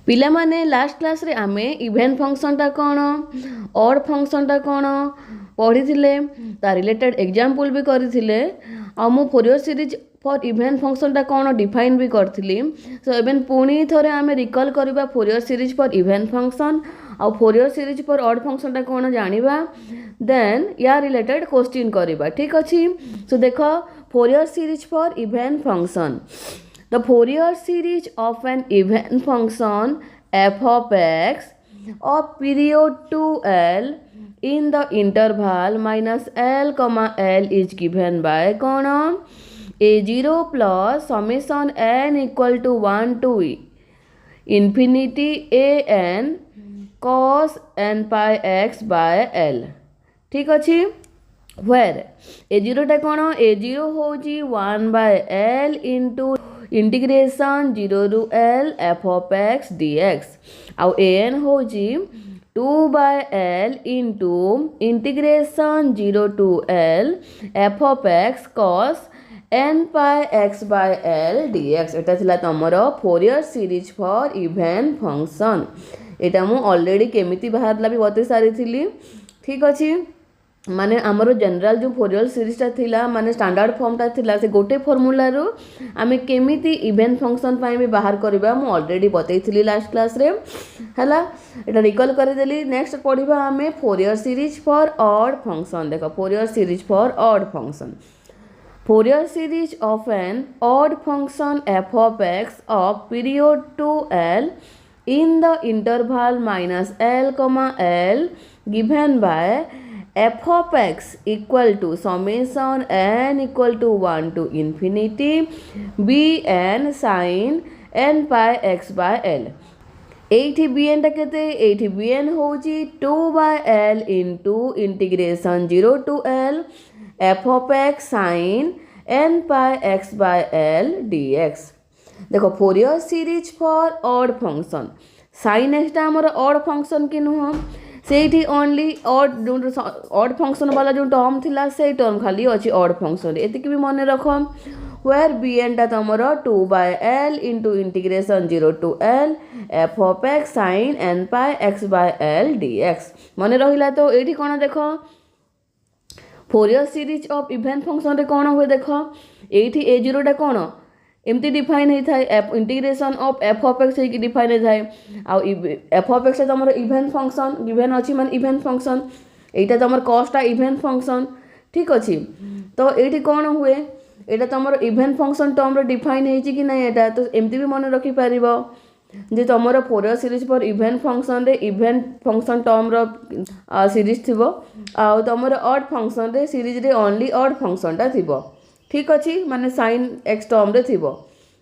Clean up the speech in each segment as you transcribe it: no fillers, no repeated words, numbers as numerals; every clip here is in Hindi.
पिला माने लास्ट क्लास रे आमे इवेंट फंक्शन टा कौन ऑड फंक्शन टा कौन पढ़ी थिले ता रिलेटेड एग्जांपल भी करी आ मु Fourier series for even function टा कौन डिफाइन भी करथिली। सो एबेन पुणी थोरे आमे रिकॉल करबा Fourier series for even function आ Fourier series for odd function टा कौन जानिबा देन या रिलेटेड क्वेश्चन करबा ठीक अछि। सो देखो Fourier series for even function the Fourier series of an even function f of x of period 2l in the interval minus l comma l is given by कौन a0 plus summation n equal to 1 to infinity a n cos n pi x by l ठीक अच्छी where a0 टा कौन a0 होजी 1 by l into integration 0 ru l f of x dx आउ an होजी 2 by l into integration 0 to l f of x cos n pi x by l dx एटा थिला तमरो Fourier series for even function एटा मु ऑलरेडी केमिति बाहरला भी बते सारी थिली ठीक अछि। माने आमर जनरल जो फोरियर सीरीज थिला माने स्टैंडर्ड फॉर्म टा थिला से गोटे फॉर्मूला रो आमे केमिति इवेंट फंक्शन पाई भी बाहर करबा मु ऑलरेडी बतैथिली लास्ट क्लास रे हला एटा रिकॉल कर देली। नेक्स्ट पढिबा आमे Fourier series for odd function देखो Fourier series for odd function Fourier series of an odd function f of x of period 2l in the interval minus l comma l given by f of x equal to summation n equal to 1 to infinity b n sin n pi x by l एठी bn टा केते एठी bn होजी 2 by l into integration 0 to l f of x sin n pi x by l dx देखो Fourier series for odd function sin x टा हमर ऑड फंक्शन के नुह सेठी ओनली ऑड फंक्शन वाला जो टर्म थिला से टर्म खाली अछि ऑड फंक्शन एतिक भी मन रखो वेयर bn टा तमरो 2 by l into integration 0 to l f of x sin n pi x by l dx मन रहिला। तो एठी कोन देखो Fourier series of even function रे कोन होय देखो एठी a0 टा कोन एमती डिफाइन होता है F integration of F of x होगी डिफाइन होता है आउ एफ ऑफ एक्स तुम इवेंट फंक्शन गिवन अच्छी मान इवेंट फंक्शन यहाँ तुम कॉस्टा इवेंट फंक्शन ठीक अच्छी। तो ये कौन हुए यहाँ तुम इवेंट फंक्शन टर्म डिफाइन होती कि नहीं यहाँ तो एमती भी मन रखिपर जे तुम Fourier series for even function रे इवेंट फंक्शन टर्म सीरीज थी आउ तुम ऑड फंक्शन रे सीरीज रे ओनली ऑड फंक्शन टा थी ठीक अच्छी माने sin x टर्म रे थिबो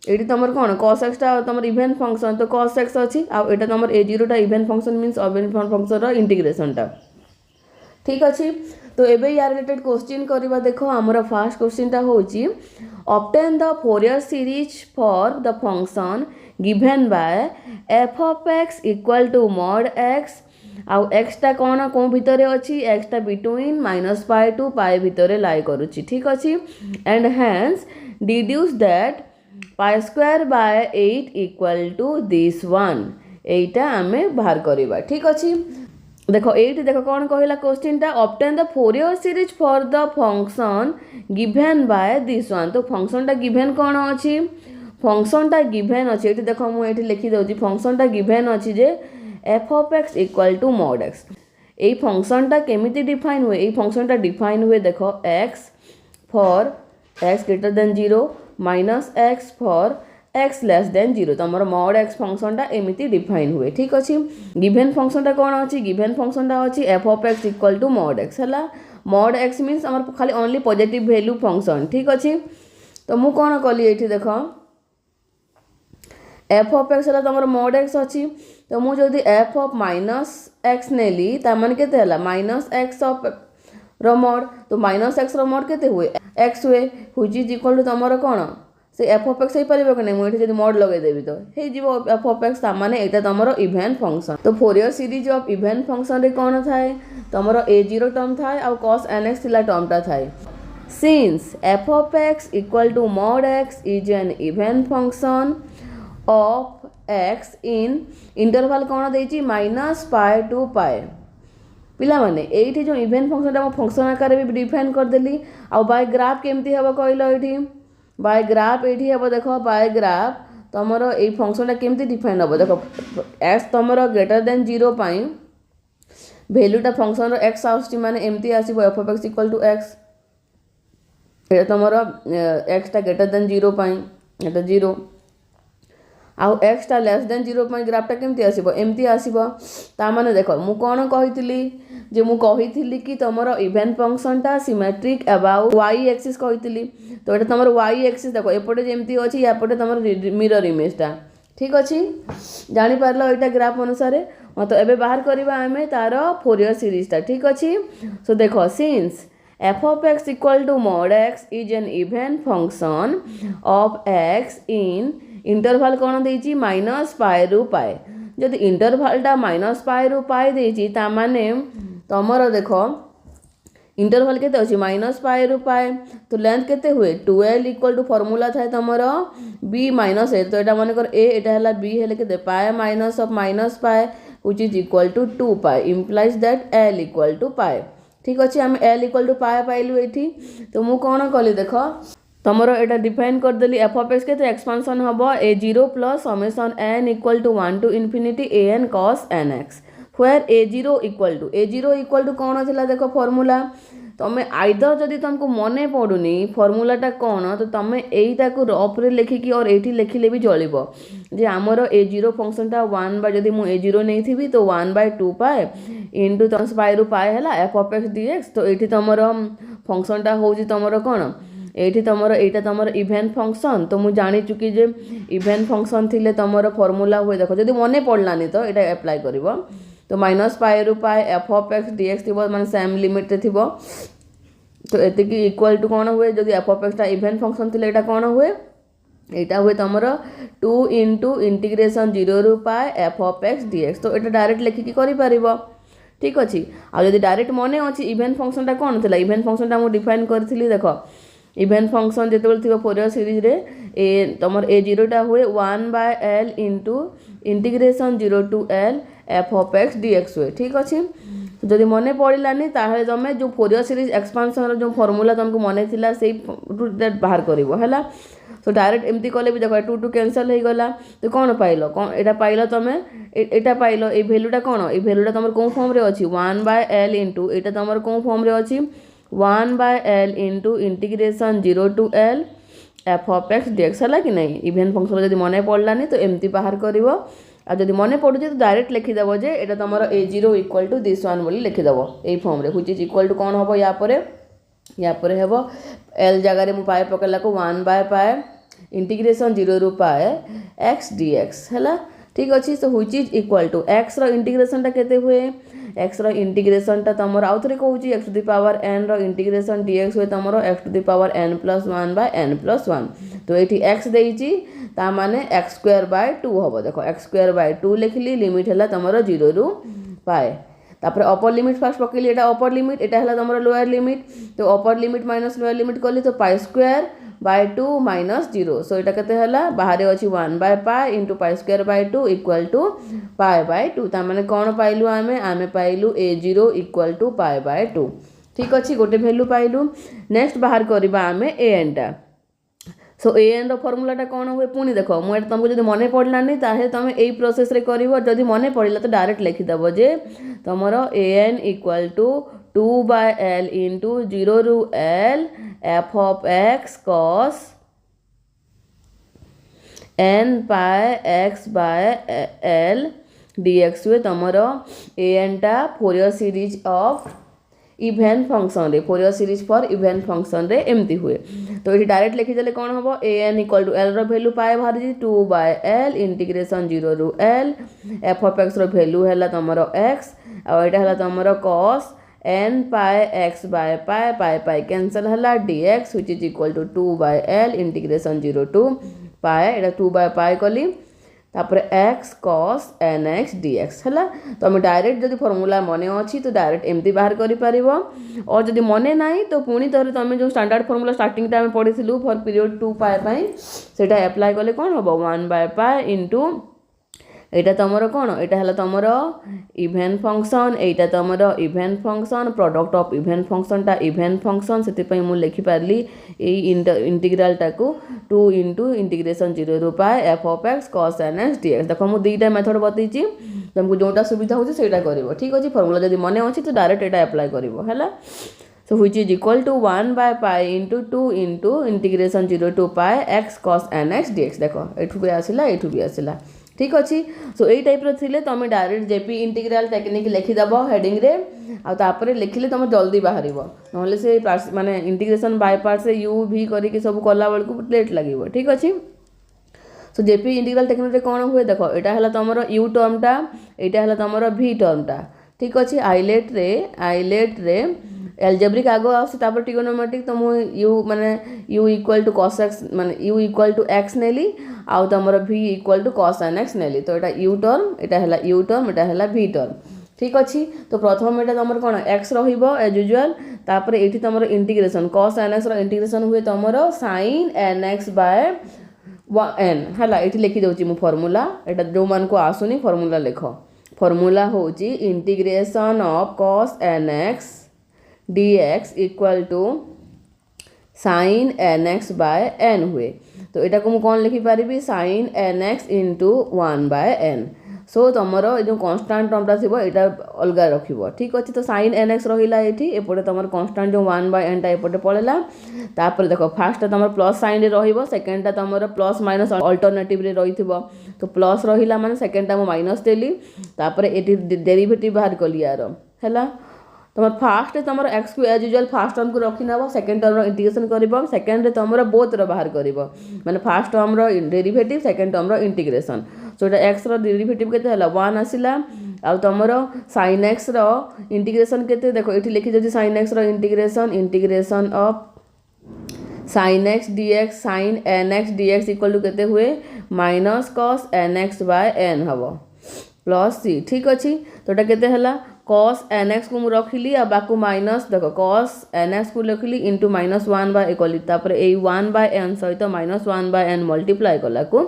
एटी तमर कोन cos x टा तमर इवेंट फंक्शन तो cos x अच्छी आ एटा तमर a0 टा even function means even function रो इंटीग्रेशन टा ठीक अच्छी। तो एबे या रिलेटेड क्वेश्चन करबा देखो हमर फर्स्ट क्वेश्चन टा होची obtain the Fourier series for the function given by f of x equal to mod x आउ x टा कौन को भितर अच्छी x टा बिटवीन -π टू π भितर लाई करूची ठीक अच्छी and hence deduce that π² by 8 equal to this one एटा आमे बाहर करबा ठीक अच्छी। देखो एटी देखो कौन कहला क्वेश्चन टा obtain the Fourier series for the function given by this one तो फंक्शन टा गिवन कौन अच्छी फंक्शन टा गिवन अच्छी एटी देखो मु एटी लिखि दउची फंक्शन टा गिवन अच्छी जे f of x equal to mod x ये फंक्शन टा केमिति डिफाइन हुए ये फंक्शन टा डिफाइन हुए देखो x for x greater than 0 minus x for x less than 0 तो हमर mod x फंक्शन टा एमिति डिफाइन हुए ठीक अछि। गिवन फंक्शन टा कोन अछि गिवन फंक्शन टा अछि f of x equal to mod x हला mod x मींस हमर खाली ओनली पॉजिटिव वैल्यू फंक्शन ठीक अछि। तो मु कोन कली एठी देखो f of x हला तमर mod x अछि तो मु जदी f of माइनस x नेली ता मन केते हला माइनस x ऑफ रो mod तो माइनस x रो mod केते हुए x हुए व्हिच इज इक्वल टू तमर कोन से f of x हे परिबो कि नै मु एठी जदी mod लगे देबी तो हे जीवो f of x ता माने एटा तमर इवेंट फंक्शन तो Fourier series of even function रे कोन थाए तमर a0 टर्म थाए आ cos nx थिला टर्म ता थाए since f of x equal to mod x is an even function of x in interval कौन देती माइनस पाए टू पाए पिलामाने एठी जो इवेंट फंक्शनटा मो फंक्शन आकार भी डिफाइन करदेली आ बाय ग्राफ केमती हेबो कहलो एठी बाय ग्राफ एठी हेबो देखो बाय ग्राफ तमरो ए फंक्शनटा केमती डिफाइन हेबो देखो एक्स तमरो ग्रेटर देन 0 पाई वैल्यूटा फंक्शन रो एक्स आउसटी माने एमती आसीबो f of x equal to x एटा तमरो एक्स टा ग्रेटर देन 0 पाई एटा 0 आउ एक्स टा लेस देन 0 पाई ग्राफटा केमती आसीबो एमती आसीबो ता माने देखो मु कोन कहितली जे मु कहितली कि तमरो इवेंट फंक्शनटा सिमेट्रिक अबाउट y एक्सिस कहितली तो एटा तमरो y एक्सिस देखो एपटे जेमती अछि यापटे तमरो मिरर इमेजटा ठीक अछि जानि पारलो एटा ग्राफ अनुसार तो एबे बाहर करबा हमें तारो फोरियर सीरीजटा ठीक अछि सो देखो since f of x equal to mod x is an even function of x in interval कौन देची माइनस पाए रु पाए जदि इंटरवलटा माइनस पाए रु पाए देची ता माने तमरो देखो इंटरवल केते अछि माइनस पाए रु पाए तो लेंथ केते हुए 2l इक्वल टू फार्मूला थाए तमरो b माइनस a तो एटा माने कर a एटा हला b हेले केते pi minus of minus pi which is equal to 2 pi implies that l equal to pi ठीक अच्छे आम l इक्वल टू पाए पाइलु एठी तो मु कौन कली देख तमरो एटा डिफाइन करदेली एफ ऑफ एक्स के एक्सपांशन हम a0 plus summation n equal to 1 to infinity an cos nx where a0 equal to कौन थिला देखो फॉर्मूला तमें आइदर जदि तुमको मने पड़ुनी फॉर्मूलाटा कौन तो तुम यहीटा को रफ रे लेखिकी और एठी लिखिले भी चलिबो जे हमरो a0 फंक्शनटा 1 बाय जदि मु a0 नहीं थी तो 1/2 पाए इनटू तमस पाए रु पाए हला f of x dx तो एठी तमरो फंक्शनटा होजी तमरो कौन एठी तमरो एटा तमरो इवेंट फंक्शन तो मु जानि चुकी जे इवेंट फंक्शन थिले तमरो फॉर्मूला हुए देखो जदि मने पड़लानी तो एटा अप्लाई करिवो तो माइनस पाए रु पाए एफ ऑफ एक्स डीएक्स थी माने सेम लिमिट थी तो एति की इक्वल टू कौन हुए जदि F of x event function थिले एटा कौन हुए एटा हुए तमरो 2 इंटू इंटीग्रेशन 0 रु पाए एफ ऑफ एक्स डीएक्स तो एटा डायरेक्ट लिखिकी करि परिबो ठीक अछि आ जदि डायरेक्ट मने अछि इवेंट फंक्शनटा कौन थिला इवेंट फंक्शनटा मु डिफाइन करथिली देखो इवेंट फंक्शन जेतेबेल थिबो फोरियर सीरीज रे ए तमर a0 टा हुए 1/l into integration 0 to l f of x d x हुए ठीक अच्छे तो जदि मने पड़लानी ताहे तमे जो फोरियर सीरीज एक्सपांशन जो फॉर्मूला तुमको मने थिला सेई बाहर करिवो हला तो डायरेक्ट एमती कले भी देखो 2 कैंसल हो गला तो कौन पाइलो कौन एटा पाइलो तमे एटा पाइलो ए वैल्यूटा कौन ए वैल्यूटा तमर कोन फॉर्म रे अछि 1/l इंटू एटा तमर कोन फॉर्म रे अछि 1/l into integration 0 to l f of x d x हला कि नहीं इवेंट फंक्शन जदि मने पड़लानी तो एमती बाहर करिवो आ जदि मने पड़ुजे तो डायरेक्ट लिखिदेव जे एटा तमरो a0 equal to this one बोली लिखिदेव ए फॉर्म रे व्हिच इज इक्वल टू कौन हबो या परे हेबो l जगह रे मु पाए पकेला को 1/पाए इंटीग्रेशन 0 रु पाए x dx हला ठीक अछि तो which is equal to x रो इंटीग्रेशन टा केते हुए x रो इंटीग्रेशन टा तमरो आउथरे कहूची x to the power n रो इंटीग्रेशन dx हुए तमरो x to the power n + 1/n+1 तो एठी x देइची ता माने x²/2 हबो देखो x²/2 लिखली लिमिट हला तमरो 0 रु पाए तापर अपर लिमिट फास्ट पकेली एटा अपर लिमिट एटा हला तमरो लोअर लिमिट तो upper limit minus lower limit कली तो π² / 2 - 0 सो एटा केते हला बाहरे अछि 1/π * π² / 2 = π/2 ता माने कोन पाइलु आमे पाइलु a0 = π/2 ठीक अछि गोटे वैल्यू पाइलु नेक्स्ट बाहर करबा आमे an टा सो an रो फार्मूलाटा कौन हुए पुणी देखो मु तुमको जदि मने पड़लानी ताहे तमे एई प्रोसेस रे करिवो जदि मने पड़िला तो डायरेक्ट लिखि देबो जे तमरो an = 2/l इंटू 0 रु l f of x cos n pi x/l dx हुए तमरो an टा Fourier series of even function रे Fourier series for even function रे एमती हुए तो ये डायरेक्ट लिखि देले कोन हबो an = l रो वैल्यू पाए बाहर जी 2/l इंटीग्रेशन 0 रु l f of x रो वैल्यू हैला तमरो x और एटा हैला तमरो cos n pi x/pi cancel हला dx which is equal to 2/l integration 0 to pi एटा 2/pi कली तापर x cos n x d x है। तुम डायरेक्ट जब फर्मूला मन अच्छी तो डायरेक्ट एमती बाहर कर और जब मन ना तो पुणी थोड़े तुम जो स्टैंडर्ड फर्मूला स्टार्टिंग टाइम पढ़ी फॉर पीरियड 2 पाए से एप्लाय कले कौन हम 1/π इंटू एटा तुमर कौन यहाँ तुमर इभेन फंक्शन एटा तुमर even function product of even function टा इभेन फंक्शन से मुझे लिखिपारि इंटीग्राल टाको 2 इंटू इंटीग्रेशन 0 रू pi f of x cos n x d x. देखो मुझे दुईटा मेथड बतई तुमको जोटा सुविधा हो कर ठीक अच्छे फर्मूला जब मन अच्छी तो डायरेक्ट एटा एप्लाय कर so which is equal to 1/π into 2 into integration 0 to pi x cos n x d x. देखो एठू भी आसला एठू भी आसला ठीक अच्छे। सो यही टाइप रे तुम डायरेक्ट जेपी इंटीग्राल टेक्निक लिखिदेव हेडिंग रे आपर लिखिले तुम जल्दी बाहर ना से माने इंटीग्रेशन बाय पार्ट से यू भी करके सब कला बेलू लेट लगे ठीक अच्छे। सो जेपी इंटीग्राल टेक्निक रे कौन हुए देख यहाँ है तुम यू टर्मटा यहाँ है तुम भी टर्मटा ठीक अच्छे। आइलेट रे एल्जेब्रिक आग आपर ट्रिगोनोमेट्रिक तो मुझे यू माने u equal to cos x माने यू इक्वल टू एक्स नेली आउ तुम भी equal to cos n x नेली तो यहाँ यू टर्म यहाँ है यू टर्म यहाँ है भी टर्म ठीक अच्छे। तो प्रथम यहाँ तुम कौन एक्स एज यूजुआल तापर ये तुम integration cos n x integration हुए तुम sine n x by n है ये लिखी दूसरी मु फर्मूला यहाँ जो मान को आसुनी फर्मूला लिख फर्मूला हूँ integration of cos n x dx equal to sine n x by n हुए तो यहाँ को मुझे कौन लिखिपारि sine n x into 1/n। So तुम जो कन्स्टाट टर्मटा थी यहाँ अलग रख ठीक अच्छे। तो साइन एन एक्स रहा ये एपटे तुम कन्स्टाट जो 1/n टा एपटे पड़ेगा तापर देख फास्ट तुम प्लस साइन सेकेंडटा तुम प्लस माइनस अल्टरनेटिव रही तो प्लस रहा माने सेकेंडटा मुझे माइनस देली तापर ये डेरिवेटिव बाहर कली यार है तुम फास्ट तुम एक्स को एज यूजुआल फास्ट टर्म को रखी नब सेकेंड टर्म इंटीग्रेशन कर सेकेंड तुम बोथ बाहर कर माने first term derivative second term integration. So ये एक्स डेरिवेटिव केते हला 1 आसिला आ तुम साइन एक्स इंटीग्रेशन केते देखो ये लिखी जाती sine x integration integration of sine x d x sine n x d x equal to केते हुए minus cos n x by n हम प्लस सी ठीक अच्छे। तो ये केते हला कॉस एन एक्स को मुझे रखिली आ बाकू माइनस देख कॉस एन एक्स को लिखिली इंटू -1/a कली तापर ए 1/n सहित -1/n मल्टीप्लाई कला को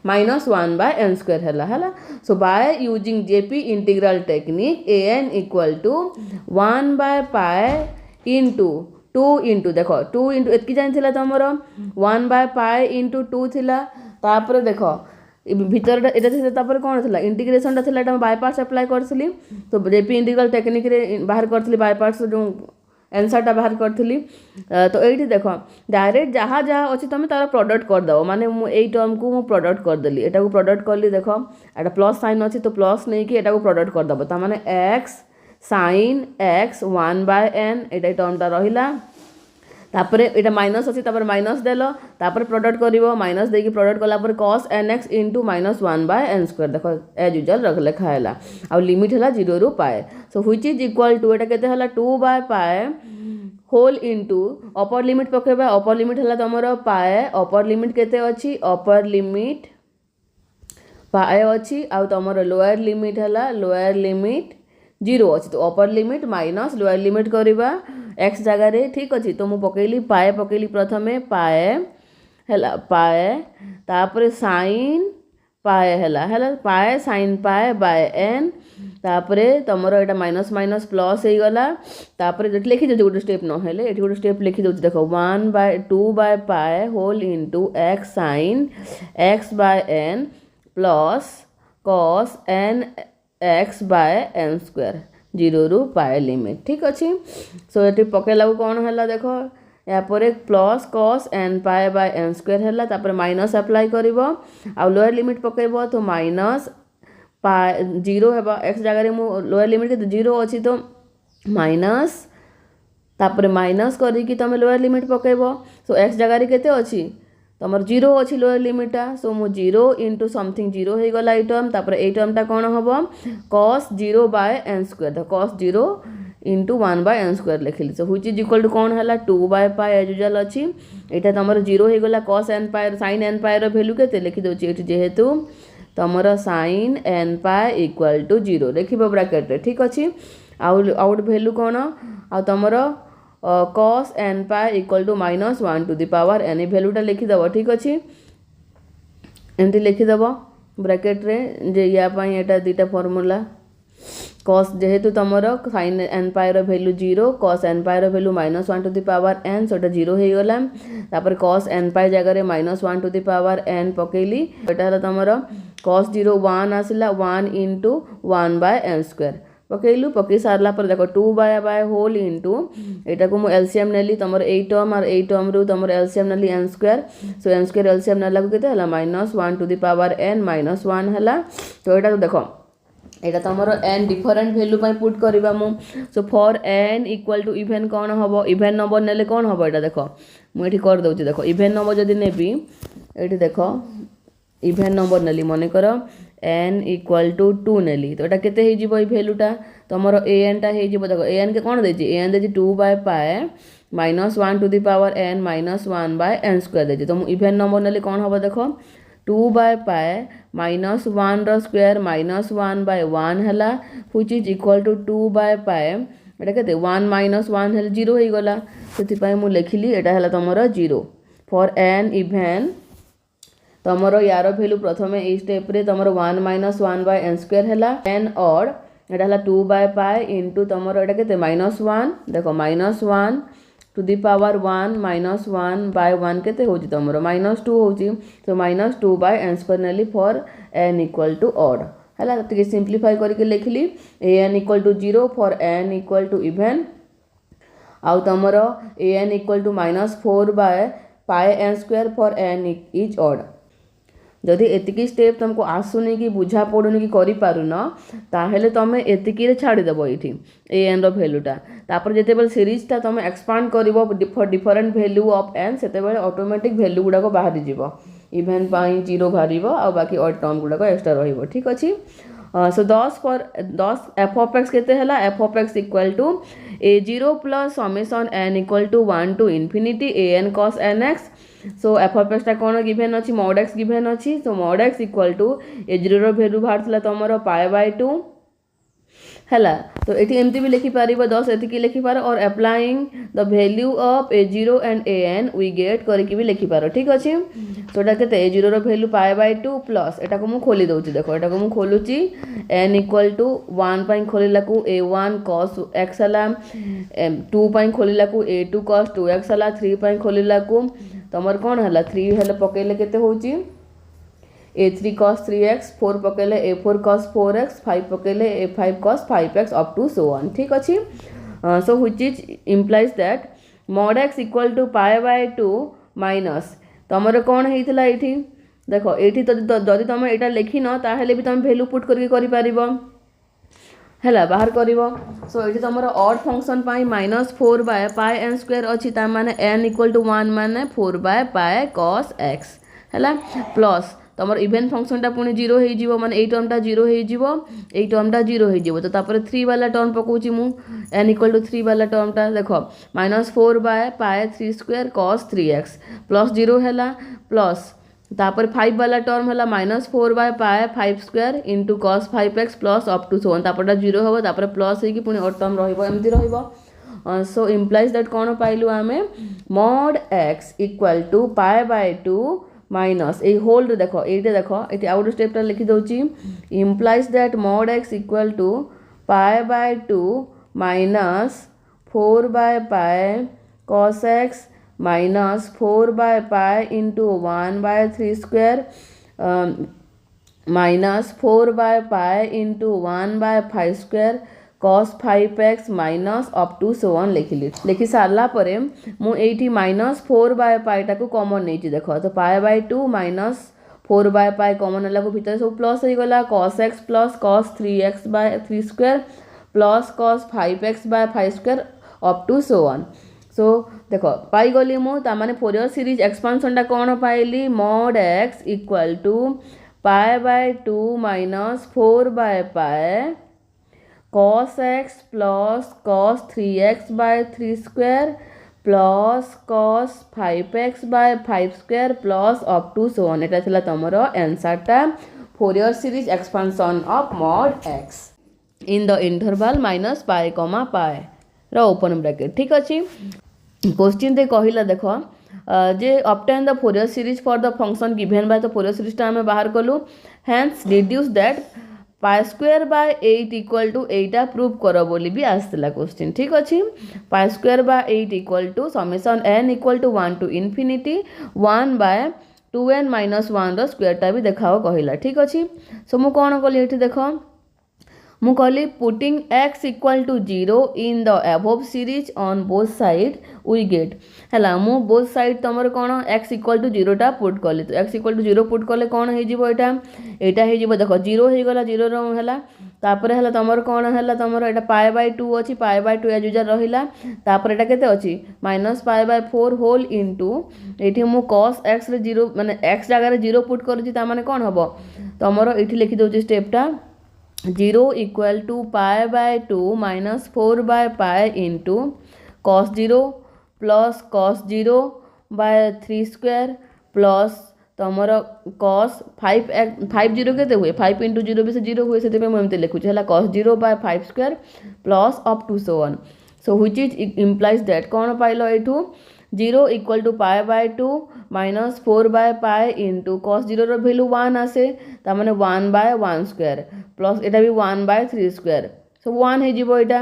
-1/n स्क्वायर है। So by using JP integral technique an equal to 1/π into 2 into देख 2 इंटू एतकी जानी तुम 1/π इंटू 2 थिला तापर देख भीतर ये कौन था इंटीग्रेशन था बायपार्ट्स अप्लाई करी तो जेपी इंटीग्रल टेक्निक रे बाहर करी बायपार्ट्स जो आंसरटा बाहर करी तो ये देख डायरेक्ट जहाँ जहाँ अच्छी तुम तार प्रोडक्ट करदेव माने यही टर्म को मुझे प्रोडक्ट करदेली यहाँ प्रोडक्ट कली देख एटा प्लस साइन अच्छी तो प्लस नहीं कि यहाँ प्रोडक्ट करदेव तो मैंने एक्स साइन एक्स 1/n ये टर्मटा रहा तापर ये माइनस अच्छी माइनस देल तापर प्रोडक्ट कर माइनस देकी प्रोडक्ट कलापर cos n x into -1/n square देख एज यूजुआल रख लिखा है आ लिमिट है 0 रू pi. So which is equal to यहाँ के 2/π होल इंटू अपर लिमिट पकेबा अपर लिमिट है तुम पाए अपर लिमिट केते अच्छी अपर लिमिट पाए अच्छी आ तुम लोअर लिमिट है लोअर लिमिट 0 अच्छी तो upper limit minus lower limit करवा एक्स जगार ठीक अच्छे। तो मुझे पकईली पाए पकईली प्रथमे पाए है पाए तापर साइन पाए है पाए साइन पाए बाय एन तापर तुम यहाँ माइनस माइनस प्लस हो गला तापर लिखी दूसरी गोटे स्टेप ना ये गोटे स्टेप लिखी दूसरी देख 1/2/π whole into x sine x by n plus cos n x by n square 0 रू पाए लिमिट ठीक अच्छे। सो ये पकेला कौन है देख यापर plus cos n pi by n square है तापर माइनस अप्लाई कर लोअर लिमिट पकेब तो माइनस पाए 0 है एक्स जगह लोअर लिमिट के 0 अच्छी तो माइनस तापर माइनस करके तुम लोअर लिमिट पकेब। सो एक्स जगह केते अच्छी तुम 0 अच्छी लोअर लिमिटा सो मु 0 इंटू समथिंग 0 हो गला ये टर्म तापर ये टर्मटा कौन हम cos 0/n square cos 0 into 1/n square लिखिली। So which is equal to कौन है 2/π एज यूजुआल अच्छी यहाँ तुम 0 हो गला cos n pi sine n pi value के लिखी दूसरी ये जेहेतु तुमर sin n pi equal to 0 लिखिबो ब्रैकेट रे ठीक अछि। आउट वैल्यू कौन आ तुमर cos n pi equal to -1 to the power n वैल्यूटा लिखिदेव ठीक अछि। एमती लिखिदेव ब्रैकेट रे जे या पाई एटा दुटा फॉर्मूला cos जेहेतु तुमर sin n पाए रो वैल्यू 0 cos n पाए रो value -1 to the power n सोटा 0 हो गला। तापर cos n पाए जगह रे -1 टू द पावर n पकेली एटा हला तुमर cos 0 1 आसिला 1 into 1 by n स्क्वायर पकेलु पकई सारला पर देखो 2 बाय होल इंटू एटा को मु एलसीएम नेली तुमर 8 टर्म और 8 टर्म रु तुमर एलसीएम नेली n square so n square LCM नेला को केते हला -1 टू द पावर n -1 हला। तो एटा देखो एटा तुमर n डिफरेंट वैल्यू पई पुट करबा मु so for n equal to even कोन हबो इवन नंबर नेले कोन हबो एटा देखो मु एठी कर दउची देखो इवन नंबर जदी नेबी एठी देखो इवन नंबर नेली मने करो n इक्वल टू 2 नेली तो एटा केते हे जिवो ई वैल्यूटा तुमर an टा हे जिवो देखो an के कोन देछि an देछि 2 by pi -1 to the power n -1 by n square देछि। तो मु इवन नंबर नेली कोन हबो देखो 2 बाय पाए -1 रो स्क्वायर -1 बाय 1 हला which is equal to 2 by pi एटा केते 1 -1 हेल 0 हे गला सेति पई मु लिखिली एटा हला तुमर 0 फॉर n इवन तुमर यार वैल्यू प्रथमे ए स्टेप रे तुमर 1 -1 बाय n स्क्वायर हला n और एटा हला 2 बाय पाए इनटू तुमर एटा केते -1 देखो -1 टू द पावर 1 -1 बाय 1 केते होची तुमर -2 होची तो -2 बाय n स्क्वायर नेली for n equal to odd हला टिके सिंपलीफाई करके लिखली an equal to 0 for n equal to even आउ तुमर an equal to -4 by pi n square for n is odd. जदि एतिकी स्टेप तुमको आसुनी कि बुझा पड़ुनी कि करि पारुन ताहेले तमे एतिकी रे छाड़ी देबो इठी an रो वैल्यूटा तापर जेतेबेल सीरीज ता तमे एक्सपांड करिवो for different value of n सेतेबेल ऑटोमेटिक वैल्यू गुडा को बाहरी जीवो इवन पाई 0 बाहरिवो आ बाकी ऑड टर्म गुडा को एक्स्ट्रा रहिवो ठीक अछि। So 10 for 10 f of x केते हला f of x equal to a0 plus summation n equal to 1 to infinity an cos nx so f of x टा कोन गिवन अछि mod x गिवन अछि so mod x equal to a0 रो वैल्यू बाहरथला तमरो π/2 हला। तो एठी एमती भी लिखि पारिबो 10 एति की लिखि पारो और applying the value of a0 and an we get करि कि भी लिखि पारो ठीक अछि। तो एटा केते a0 रो वैल्यू π/2 प्लस एटा को मु खोली दउची देखो एटा को मु खोलुची n इक्वल टू 1 पई खोलिला को a1 cos x हला 2 पई खोलिला को a2 cos 2x हला 3 पई खोलिला को तमर कोन हला 3 हला पकेले केते होची a3 cos 3x 4 पकेले a4 cos 4x 5 पकेले a5 cos 5x up to so on ठीक अछि। So which is implies that mod x equal to π/2 minus तमर कोन हेइतला एठी देखो एठी तो जदि तमे एटा लेखि न ताहेले भी तमे वैल्यू पुट करके करि पारिबो हला बाहर करिवो। सो एठी तमर odd function pi -4 by pi n square अछि ता माने n इक्वल टू 1 माने 4 बाय पाई cos x हला प्लस तमर इवन फंक्शन टा पुनी 0 हे जिवो माने ए टर्म टा 0 हे जिवो ए टर्म टा 0 हे जिवो तो तापर 3 वाला टर्म पकोची मु n इक्वल टू 3 वाला टर्म टा देखो -4 by pi 3 square cos 3x plus 0 हला प्लस तापर 5 वाला टर्म हला -4 by pi 5 square into cos 5x plus up to so तापर 0 हो तापर प्लस हे कि पुनी ऑड टर्म रहिबो एमती रहिबो। सो इम्प्लाइज दैट कोन पाइलु आमे mod x equal to π/2 minus a whole देखो एटी आउट स्टेप टा लिखि दउची implies that mod x equal to π/2 minus 4 by pi cos x minus 4 by pi into 1 by 3 square minus 4 by pi into 1 by 5 square cos 5x minus up to so on लिखि सारला परे मु एठी -4 बाय पाई टा को कॉमन नेची देखो तो π/2 माइनस 4 बाय पाई कॉमन हला को भीतर सब प्लस हे गला cos x plus cos 3x by 3 square plus cos 5x by 5 square up to so on. So देखो पाई गली मु ता माने फोरियर सीरीज एक्सपांशन टा कोन पाइली mod x equal to π/2 minus 4 by pi cos x plus cos 3x by 3 square plus cos 5x by 5 square plus up to so on एटा छला तमरो आंसर टा Fourier series expansion of mod x in the interval minus pi comma pi row open bracket ठीक अच्छी क्वेश्चन दे कहला देख जे obtain the Fourier series for the function given by the Fourier series टा आमे बाहर कलु hence deduce that pi square by 8 equal to 8 prove कर बोली भी आसला क्वेश्चन ठीक अच्छी pi square by 8 equal to summation n equal to 1 to infinity 1 by 2n minus 1 रो स्क्वायर टा भी देखाओ कहला ठीक अच्छी सो मु कौन कली एठी देख मु कहली putting x equal to 0 in the above series on both side we get हैला मु बोथ साइड तमर कोन x इक्वल टू 0 टा पुट कली तो x इक्वल टू 0 पुट कले कोन हे जिवो एटा हे जिवो देखो 0 हे गला 0 रो हैला तापर हैला तमर कोन हैला तमर एटा पाई बाय 2 अछि पाई बाय 2 एजुजा रहिला तापर एटा केते अछि minus pi by 4 whole into एठी मु cos x रे 0 माने x जगह रे 0 पुट करछि ता माने कोन हबो तमर एठी लिखि दोछि स्टेप टा 0 equal to pi by 2 minus 4 by pi into cos 0 plus cos 0 by 3 square plus तमर cos 5 0 केते हुए 5 इंटू 0 भी से 0 हुए से मैं एमते लिखुछि हला cos 0 by 5 square plus up to so on so which is implies that कोन पाइलो एठू 0 equal to pi by 2 minus 4 by pi into cos 0 रो वैल्यू 1 आसे ता माने 1 बाय 1 स्क्वायर प्लस एटा भी 1 बाय 3 स्क्वायर सो 1 हे जिवो एटा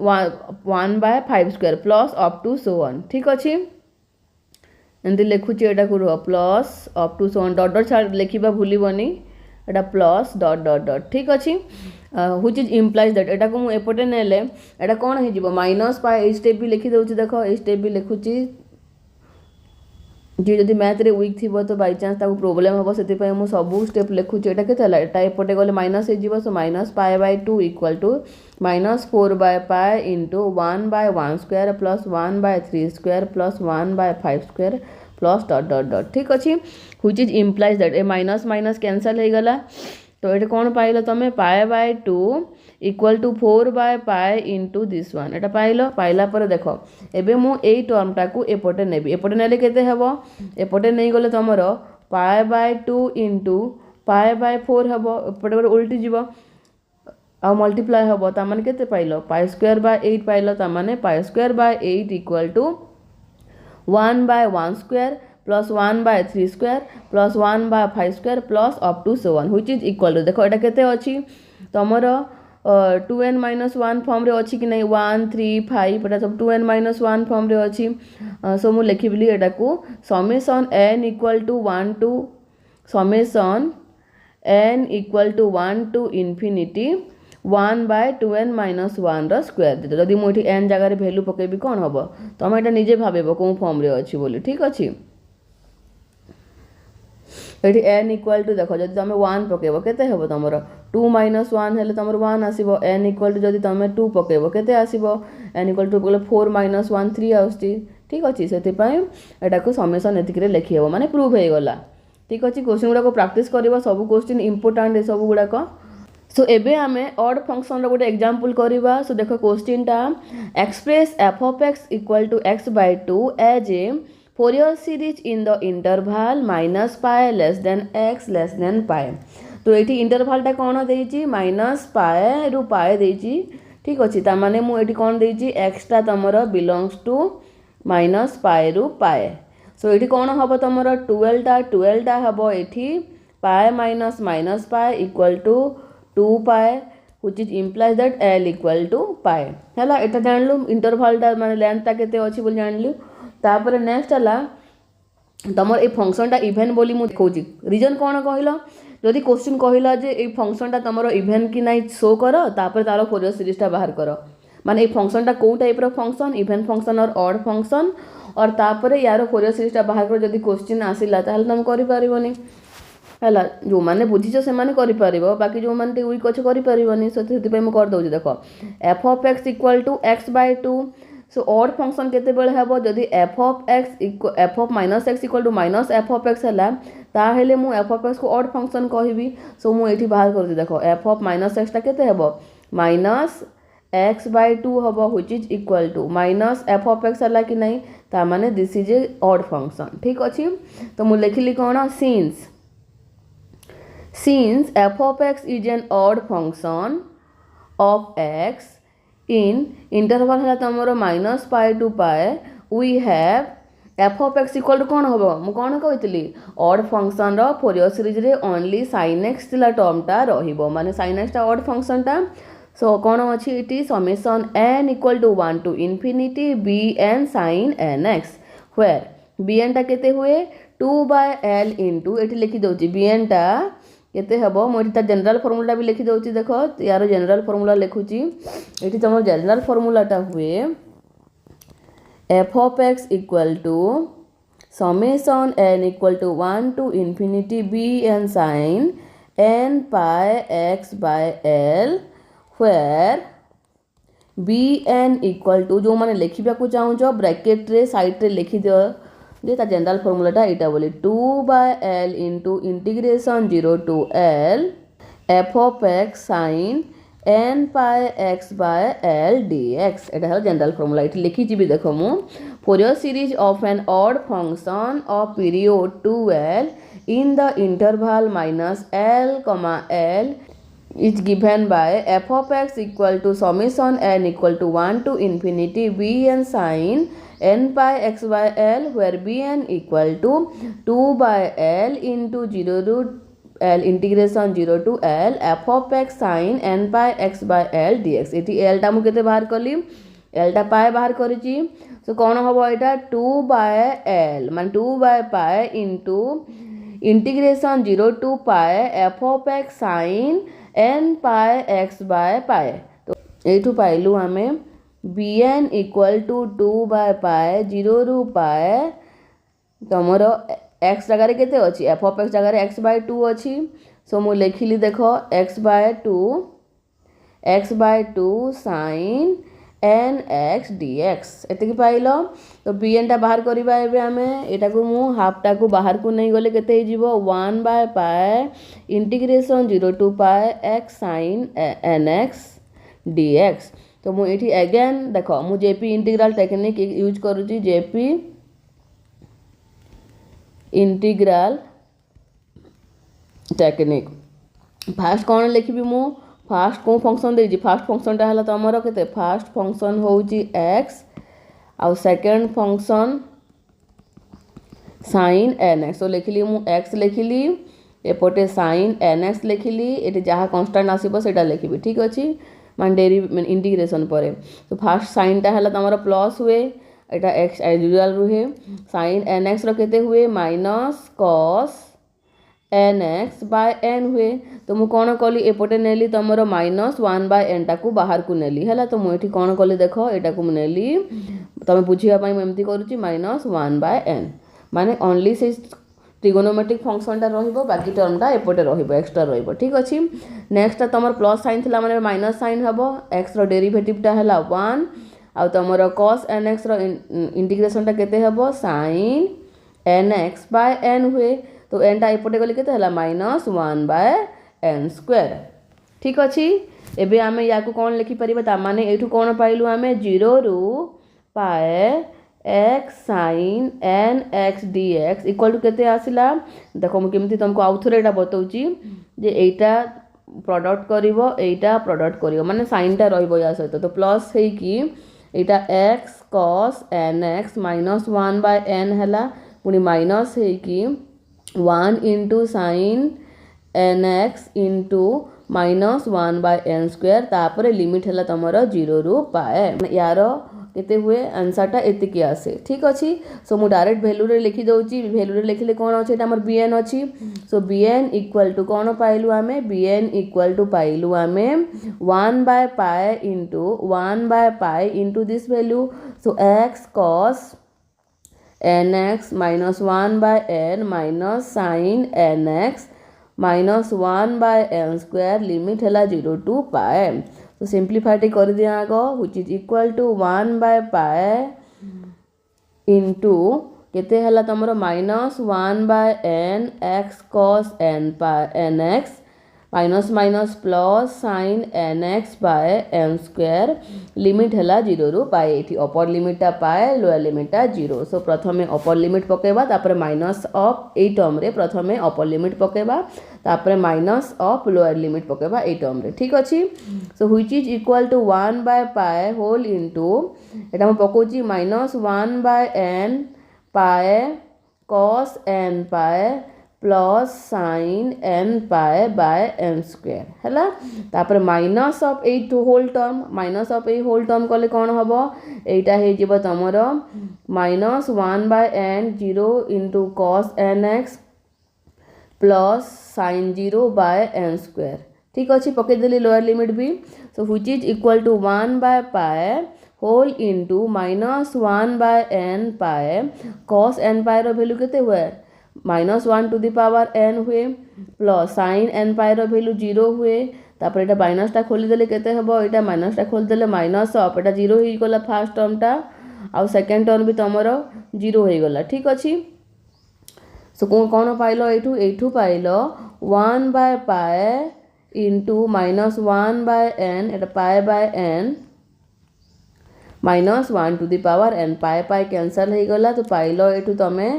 1 by 5 square plus up to so on ठीक अछि एंती लिखुची एटा को plus up to so on dot dot छाड़ लिखिबा भूलिबनी एटा प्लस डॉट डॉट डॉट ठीक अछि व्हिच इज इम्प्लाइज दैट एटा को मु एपटे नेले एटा कोन हे जिवो माइनस पाई ए स्टेप भी लिखि दउची देखो ए स्टेप भी लिखुची जी जदि मैथ रे वीक थिबो तो बाय चांस ताको प्रॉब्लम हबो सेति पय मु सब स्टेप लिखुची एटा केते हला एटा एपटे गले माइनस हे जिवो so minus pi by 2 equal to minus 4 by pi into 1 by 1 square plus 1 by 3 square plus 1 by 5 square plus dot dot dot ठीक अछि व्हिच इज इम्प्लाइज दैट ए माइनस माइनस कैंसिल हे गला तो ये कौन पाइल तुम pi by 2 equal to 4 by pi into this one एटा पाइला पर देख एबे मु एई टर्मटा को एपटे नेबी एपटे नेले केते हेबो एपटे नै गले तमर पाए बाय 2 इंटू पाए बाय 4 हेबो एपटे उल्टी जीवो आ मल्टीप्लाई हेबो ता माने केते पाइलो पाई स्क्वायर बाय 8 पाइलो ता माने pi square by 8 equal to 1 by 1 square plus 1 by 3 square plus 1 by 5 square plus up to 7 which is equal to देखो एटा केते अछि तमरो 2n - 1 फॉर्म रे अछि कि नै 1 3 5 एटा सब 2n - 1 फॉर्म रे अछि सो मु लिखिबली एटा को summation n equal to 1 to summation n equal to 1 to infinity 1 by 2n - 1 रो स्क्वायर दे जदि मु एठी n जगह रे वैल्यू पकेबी कोन हबो तमे एटा निजे भाबेबो कोन फॉर्म रे अछि बोली ठीक अछि एठी n इक्वल टू देखो जदि तमे 1 पकेबो केते हेबो तमरो 2 - 1 हेले तमरो 1 आसीबो n इक्वल टू जदि तमे 2 पकेबो केते आसीबो n इक्वल टू पकेले 4 - 1 3 आउस्ती ठीक अछि सेति पय एटा को समेशन एतिक रे लिखि हेबो माने प्रूव हे गला ठीक अछि क्वेश्चन गुडा को प्रैक्टिस करबो सब क्वेश्चन इंपोर्टेंट है सब गुडा को सो एबे आमे ऑड फंक्शन रो गोटे एग्जांपल करबा सो देखो क्वेश्चन टा express f of x equal to x by 2 as a Fourier series in the interval minus pi less than x less than pi तो एठी इंटरवल टा कोन देइची माइनस पाए रु पाए देइची ठीक अछि ता माने मु एठी कोन देइची x टा तमरो बिलोंग्स टू माइनस पाए रु पाए सो एठी कोन हबो तमरो 12 टा हबो एठी pi minus minus pi equal to 2 pi which is implies that l equal to pi हैला एटा जानलु इंटरवल टा माने लेंथ ता केते अछि बोल जानलु तापर नेक्स्ट हला तमर ए फंक्शन टा इवन बोली मु देखौची रीजन कोन कहलो जदि क्वेश्चन कहला जे ए फंक्शन टा तमरो इवन कि नै शो करो तापर तारो फोरियर सीरीज टा बाहर करो माने ए फंक्शन टा को टाइप रो फंक्शन इवन फंक्शन और ऑड फंक्शन और तापर यारो फोरियर सीरीज टा बाहर करो जदि क्वेश्चन आसिला ताहले तुम करि परिबोनी हैला जो माने बुझिछ से माने करि परिबो बाकी जो माने वीक अछि करि परिबोनी सेति पे म कर दउजी देखो f of x equal to x by 2 so odd function केते बेले हेबो जदि f of minus x equal to minus f of x हला ता हेले मु f of x को ऑड फंक्शन कहिबी सो मु एठी बाहर करती देखो f of minus x ता केते हेबो माइनस x by 2 हबो which is equal to minus f of x हला कि नै ता माने this is a odd function ठीक अछि तो मु लिखिली कोन Since f of x is an odd function of x in interval है तमरो minus pi to pi, we have f of x equal to कौन होबो मु कौन कहितली odd function रो Fourier series रे only sin x थिला टर्म टा रहिबो माने sin x टा odd function टा सो कौन अछि इटी summation n equal to 1 to infinity bn sin nx where bn टा केते हुए 2 by l into एठी लिखि दोची bn टा केते हबो मोठी ता जनरल फार्मूला भी लिखि दोची देखो यार जनरल फार्मूला लिखुची एठी तमर जनरल फार्मूला टा हुए f of x equal to summation n equal to 1 to infinity bn sin n pi x by l where bn equal to जो माने लिखिबा को चाहू जो ब्रैकेट रे साइड रे लिखि दियो जे ता जनरल फार्मूलाटा एटा बोली 2 by l into integration 0 to l f of x sin n pi x by l dx एटा है जनरल फार्मूला एठी लिखि जिबी देखो मु Fourier series of an odd function of period 2l in the interval minus l comma l is given by f of x equal to summation n equal to 1 to infinity bn sin n pi x by l where bn equal to 2 by l into 0 root l integration 0 to l f of x sin n pi x by l dx eighty l टा मु केते बाहर करली l टा पाए बाहर करिची सो कोन हबो एटा 2 by l मान 2 by pi into integration 0 to pi f of x sin n pi x by pi तो एठू पाइलु हमें bn equal to 2 by pi 0 ru pi तमरो x जगह रे केते अछि f of x जगह रे x by 2 अछि सो मु लिखिली देखो x by 2 sin n x dx एते की पाइलो तो bn टा बाहर करिबा एबे हमें एटा को मु हाफ टा को बाहर को नहीं गले केते हिजिबो 1 by pi integration 0 to pi x sin nx dx तो मु एठी अगेन देखो मु जेपी इंटीग्रल टेक्निक यूज करूची जेपी इंटीग्रल टेक्निक फास्ट कौन लिखिबी मु फास्ट को फंक्शन देजी फास्ट फंक्शन टा हला तमरो केते फास्ट फंक्शन होउची x आ सेकंड फंक्शन sin nx तो लिखिली मु x लिखिली एपोटे sin nx लिखिली एटी जहा कांस्टेंट आसीबो सेटा लिखिबी ठीक अछि मान इंटीग्रेशन पर तो फास्ट साइन टा हला तमरो प्लस हुए एटा x एज यूजुअल रुहे sin nx रो केते हुए minus cos nx by n हुए तो मु कोन कली एपोटे नेली तमरो माइनस 1 by n टा को बाहर को नेली हला तो मु एठी कोन कली देखो एटा को मु नेली तमे बुझिया पई म एम्ति करूची माइनस 1 by n माने ओनली से ट्रिगोनोमेट्रिक फंक्शन टा रहिबो बाकी टर्म टा एपोटे रहिबो एक्स्ट्रा रहिबो ठीक अछि नेक्स्ट तमर प्लस साइन थिला माने माइनस साइन हबो x रो डेरिवेटिव टा हला 1 आ तमर cos nx रो इंटीग्रेशन टा केते हबो sin nx by n हुए तो n टा एपोटे गली केते हला माइनस 1 by n स्क्वायर ठीक अछि एबे आमे या को कोन लिखि परिबा ता माने एठु कोन पाइलु आमे 0 रू pi x sin n x dx equal to केते आसिला देखो मु केमती तुमको आउथरे एटा बतौची जे एटा प्रोडक्ट करिवो एटा प्रोडक्ट करिवो माने साइन टा रहइबो या सहित तो प्लस हे कि एटा x cos nx minus 1 by n हला पुनी माइनस हे कि 1 into sin nx into minus 1 by n square तापर लिमिट हला तमरो 0 रू पाए यारो केते हुए आंसर टा एते की आसे ठीक अछि सो मु डायरेक्ट वैल्यू रे लिखि दोची वैल्यू रे लिखले कोन अछि एटा हमर bn अछि सो bn इक्वल टू कोन पाइलु आमे bn इक्वल टू पाइलु आमे 1 by pi into this value so x cos nx minus 1 by n minus sin nx minus 1 by n square limit हला 0 to pi तो सिंप्लीफाई कर दिया आगो which is equal to 1 by pi into केते हला तमरो minus 1 by n x cos n pi nx minus minus plus sine n x by n square limit है 0 रु पाए ये अपर लिमिटा पाए लोअर लिमिटा 0 सो प्रथम अपर लिमिट पकेबा तापर माइनस ऑफ ए टर्म रे प्रथम अपर लिमिट पकेबा तापर माइनस ऑफ लोअर लिमिट पकेबा ए टर्म रे ठीक अछि so which is equal to 1 by pi whole into एटा हम पकोची minus 1 by n pi cos n पाए plus sine n pi by n square है तापर minus of a whole term minus of a whole term कले कौन हम एटा हे जीव तमर minus 1 by n 0 into cos n x plus sine 0 by n square ठीक अच्छे पकईदेली लोअर लिमिट भी so which is equal to 1 by pi whole into minus 1 by n pi cos n pi value केते हुए -1 टू दी पावर n हुए plus sine n pi value 0 हुए तापर एटा माइनसटा खोलीदेले केते हबो एटा माइनसटा खोलीदेले माइनस ऑफ एटा 0 हो गला फर्स्ट टर्मटा आउ सेकंड टर्म भी तमरो 0 हो गला ठीक अछि सो कौन पाइलो एठू पाइलो 1 by pi into -1 by n एटा pi by n -1 to the power n pi पाए कैंसल हो गला तो पाइलो एठू तमे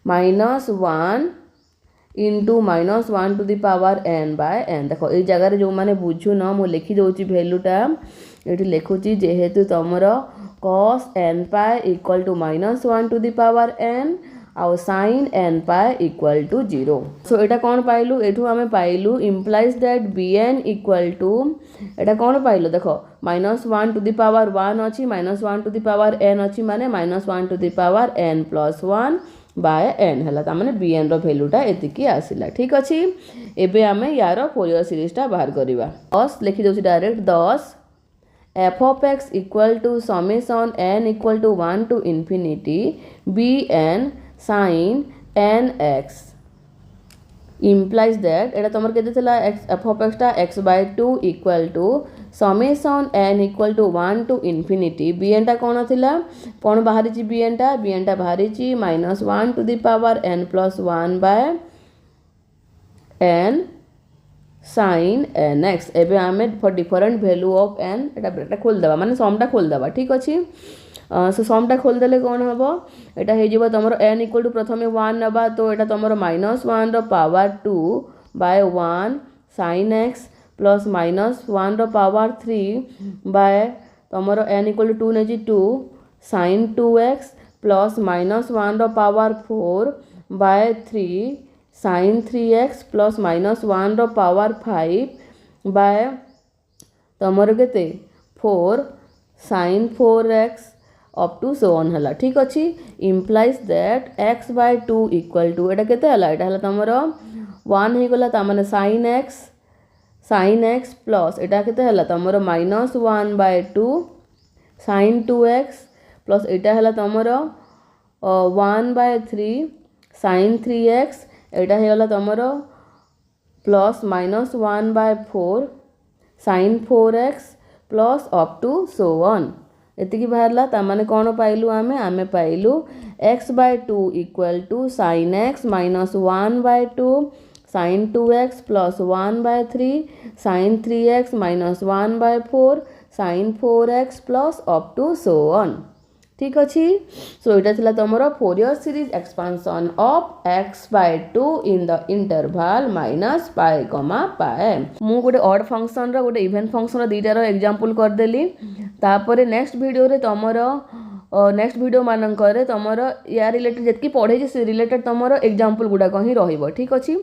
-1 into -1 to the power n by n देखो ये जगह जो मैंने बुझु न मु लिखि दउची वैल्यूटा ये लिखुची जेहेतु तमर cos n pi equal to -1 to the power n आउ sin n pi equal to 0 so एटा कौन पाइलु एठू आमे पाइलु implies that bn equal to एटा कौन पाइलु देखो -1 टू दी पावर 1 अच्छी -1 टू दी पावर n अच्छी माने -1 to the power n plus 1 by n है ताने bn रो वैल्यूटा एतिकी आसिला ठीक अछि एबे आमे यार फोरियर सीरीजटा बाहर करिवा 10 लिखि दउची direct 10 f of x equal to summation n equal to 1 to infinity bn sin n x implies that एटा तमर केते थला f of x टा x by 2 equal to summation n equal to 1 to infinity bn टा कौन थिला कौन बाहरी ची bn टा बाहरी ची -1 to the power n plus 1 by n sin n x एबे आमे for different value of n एटा खोल देबा माने सम टा खोल देबा ठीक अछि सो सम टा खोल देले कौन हम एटा हे जीव तमर n इक्वल टू प्रथमे 1 नबा तो एटा तमर -1 रो power 2 by 1 sin x plus -1 रो पावर 3 बाय तमर n इक्वल टू 2 नेजी 2 sin 2x प्लस -1 रो power 4 by 3 sin 3x plus -1 रो पावर 5 बाय तमर केते 4 sin 4x up to so on हला ठीक अछि implies that x by 2 equal to एटा केते हला एटा हला तमर 1 हे गला ता माने sin x प्लस एटा केते हला तमर -1 by 2 sin 2x plus iota हला तमर 1 बाय 3 sin 3x एटा हे गला तमर plus -1 by 4 sin 4x plus up to so on एतिकी बाहरला तामाने कौन पाइलु आमे पाइलु x by 2 equal to sin x -1 by 2 sin 2x plus 1 by 3 sin 3x -1 by 4 sin 4x plus up to so on ठीक अछि सो एटा थिला तमरो Fourier series expansion of x by 2 in the interval -pi, pi मु गोटे ऑड फंक्शन रो गोटे इवन फंक्शन रो दीटा रो एग्जांपल कर देली तापरे नेक्स्ट वीडियो रे तमरो नेक्स्ट वीडियो मानकर तमरो या रिलेटेड जेतकी पढ़े जे रिलेटेड तमरो एग्जांपल गुडा कहीं रहिबो ठीक अछि।